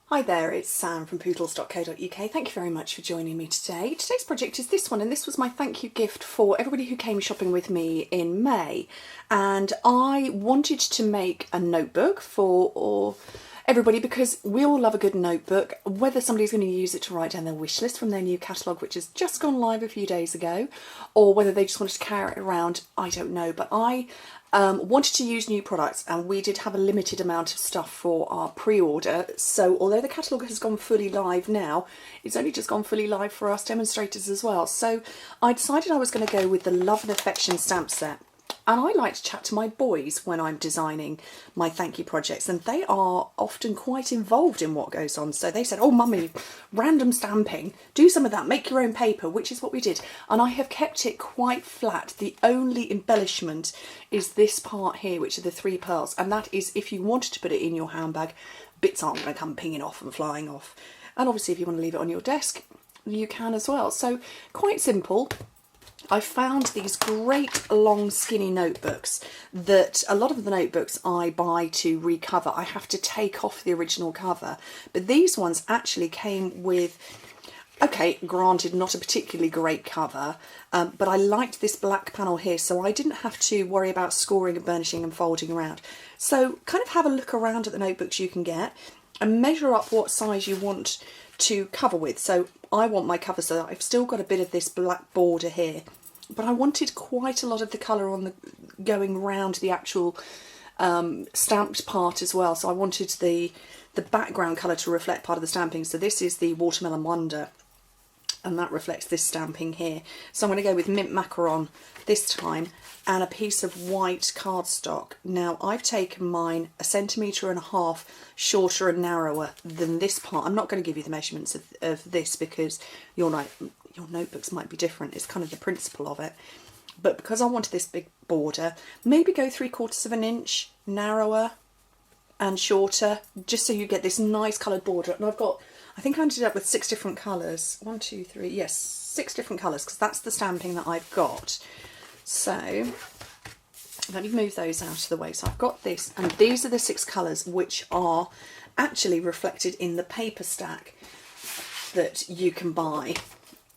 Hi there, it's Sam from Pootles.co.uk. Thank you very much for joining me today. Today's project is this one, and this was my thank you gift for everybody who came shopping with me in May. And I wanted to make a notebook for everybody because we all love a good notebook, whether somebody's going to use it to write down their wish list from their new catalogue, which has just gone live a few days ago, or whether they just wanted to carry it around, I don't know. But I wanted to use new products, and we did have a limited amount of stuff for our pre-order. So although the catalogue has gone fully live now, it's only just gone fully live for us demonstrators as well. So I decided I was going to go with the Love and Affection stamp set. And I like to chat to my boys when I'm designing my thank you projects, and they are often quite involved in what goes on. So they said, "Oh mummy, random stamping, do some of that, make your own paper," which is what we did. And I have kept it quite flat. The only embellishment is this part here, which are the 3 pearls, and that is if you wanted to put it in your handbag, bits aren't going to come pinging off and flying off. And obviously if you want to leave it on your desk, you can as well. So quite simple. I found these great long skinny notebooks that a lot of the notebooks I buy to recover, I have to take off the original cover. But these ones actually came with, okay, granted not a particularly great cover, but I liked this black panel here, so I didn't have to worry about scoring and burnishing and folding around. So kind of have a look around at the notebooks you can get and measure up what size you want to cover with. So I want my cover so that I've still got a bit of this black border here, but I wanted quite a lot of the colour on the going round the actual stamped part as well. So I wanted the background colour to reflect part of the stamping. So this is the Watermelon Wonder, and that reflects this stamping here. So I'm going to go with mint macaron this time and a piece of white cardstock. Now I've taken mine 1.5 centimetres shorter and narrower than this part. I'm not going to give you the measurements of this because your notebooks might be different. It's kind of the principle of it. But because I wanted this big border, maybe go 3/4 inch narrower and shorter, just so you get this nice coloured border. And I've got, I think I ended up with 6 different colours. 1, 2, 3, yes, 6 different colours, because that's the stamping that I've got. So let me move those out of the way. So I've got this, and these are the 6 colours which are actually reflected in the paper stack that you can buy.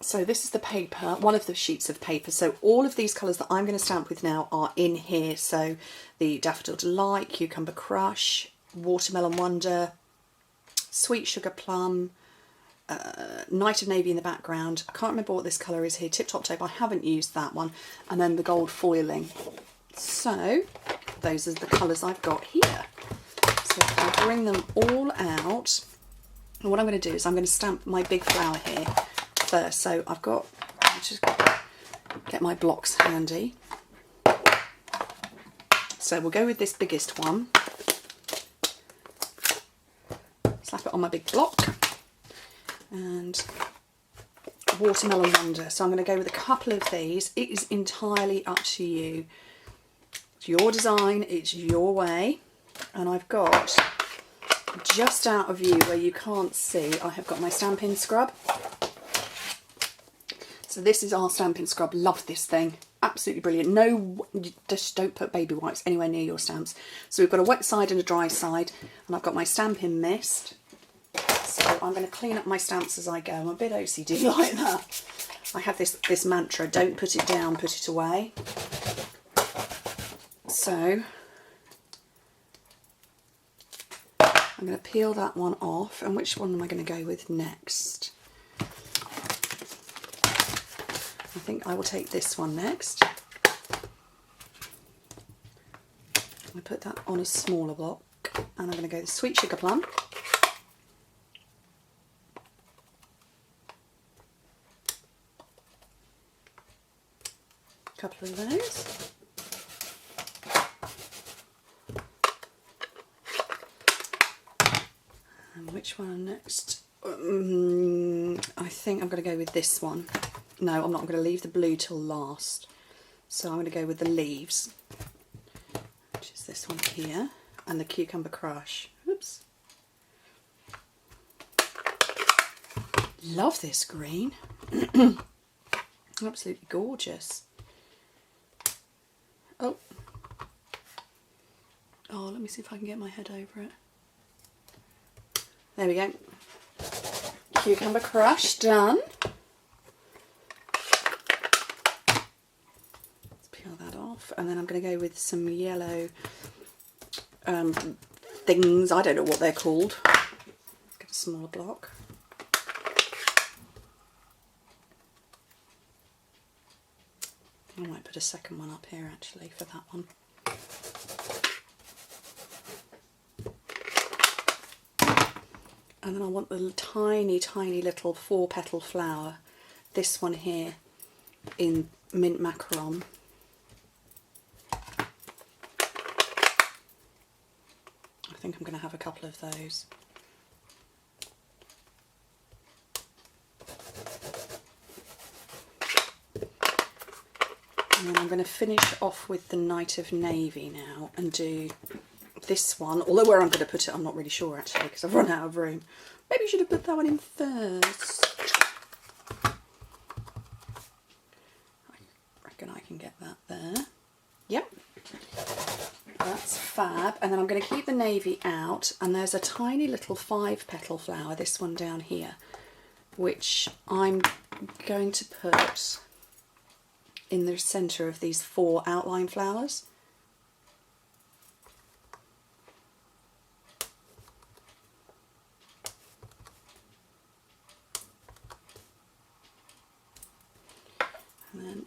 So this is the paper, one of the sheets of paper. So all of these colours that I'm going to stamp with now are in here. So the Daffodil Delight, Cucumber Crush, Watermelon Wonder, Sweet Sugar Plum, Night of Navy in the background. I can't remember what this colour is here. Tip Top Tape, I haven't used that one. And then the gold foiling. So those are the colours I've got here. So I'll bring them all out. And what I'm going to do is I'm going to stamp my big flower here first. So I've got, I'll just get my blocks handy. So we'll go with this biggest one. Slap it on my big block. And Watermelon Wonder. So I'm going to go with a couple of these. It is entirely up to you. It's your design, it's your way. And I've got, just out of view where you can't see, I have got my Stampin' Scrub. So this is our Stampin' Scrub. Love this thing. Absolutely brilliant. No, just don't put baby wipes anywhere near your stamps. So we've got a wet side and a dry side. And I've got my Stampin' Mist. So I'm going to clean up my stamps as I go. I'm a bit OCD like that. I have this mantra, don't put it down, put it away. So I'm going to peel that one off. And which one am I going to go with next? I think I will take this one next. I'm going to put that on a smaller block. And I'm going to go with Sweet Sugar Plum. Couple of those. And which one next? I think I'm going to go with this one. No, I'm not. I'm going to leave the blue till last. So I'm going to go with the leaves, which is this one here, and the Cucumber Crush. Oops. Love this green. Absolutely gorgeous. Oh, let me see if I can get my head over it. There we go. Cucumber crush done. Let's peel that off, and then I'm going to go with some yellow things. I don't know what they're called. Let's get a smaller block. I might put a second one up here actually for that one. And then I want the tiny, tiny little 4-petal flower. This one here in mint macaron. I think I'm going to have a couple of those. And then I'm going to finish off with the Night of Navy now and do this one, although where I'm going to put it I'm not really sure actually because I've run out of room. Maybe I should have put that one in first. I reckon I can get that there. Yep, that's fab. And then I'm going to keep the navy out, and there's a tiny little 5-petal flower, this one down here, which I'm going to put in the centre of these 4 outline flowers. And then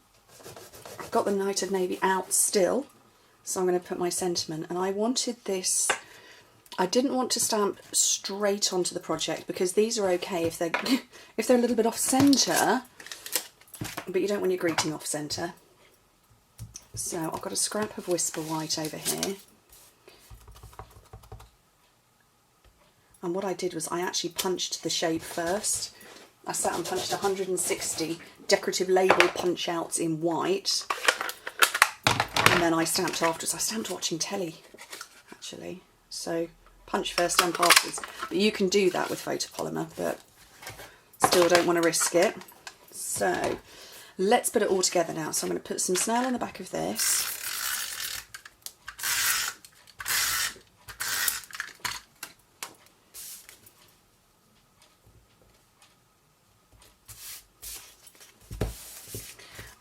I've got the Night of Navy out still, so I'm going to put my sentiment. And I wanted this, I didn't want to stamp straight onto the project because these are okay if they're if they're a little bit off centre, but you don't want your greeting off centre. So I've got a scrap of Whisper White over here. And what I did was I actually punched the shape first. I sat and punched 160 decorative label punch outs in white, and then I stamped afterwards. I stamped watching telly actually, so punch first, stamp afterwards. But you can do that with photopolymer, but still don't want to risk it. So let's put it all together now. So I'm going to put some snail on the back of this.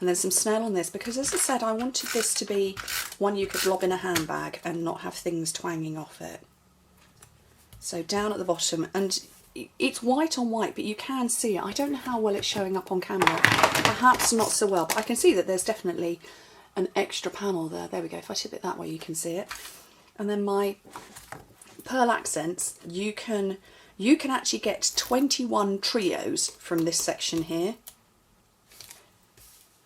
And then some snail on this, because as I said, I wanted this to be one you could lob in a handbag and not have things twanging off it. So down at the bottom, and it's white on white, but you can see it. I don't know how well it's showing up on camera, perhaps not so well, but I can see that there's definitely an extra panel there. There we go, if I tip it that way you can see it. And then my pearl accents, you can actually get 21 trios from this section here.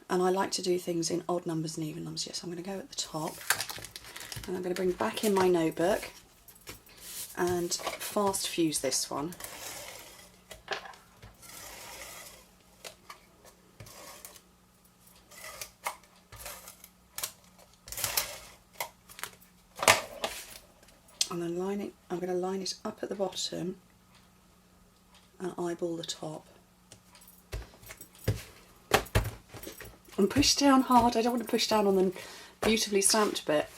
And I like to do things in odd numbers and even numbers. Yes, I'm going to go at the top, and I'm going to bring back in my notebook and fast fuse this one. And then I'm going to line it up at the bottom and eyeball the top. And push down hard. I don't want to push down on the beautifully stamped bit.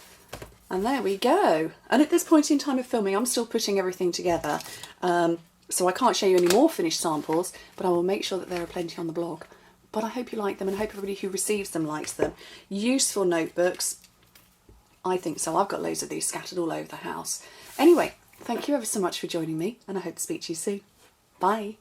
And there we go. And at this point in time of filming, I'm still putting everything together. So I can't show you any more finished samples, but I will make sure that there are plenty on the blog. But I hope you like them, and I hope everybody who receives them likes them. Useful notebooks. I think so. I've got loads of these scattered all over the house. Anyway, thank you ever so much for joining me, and I hope to speak to you soon. Bye.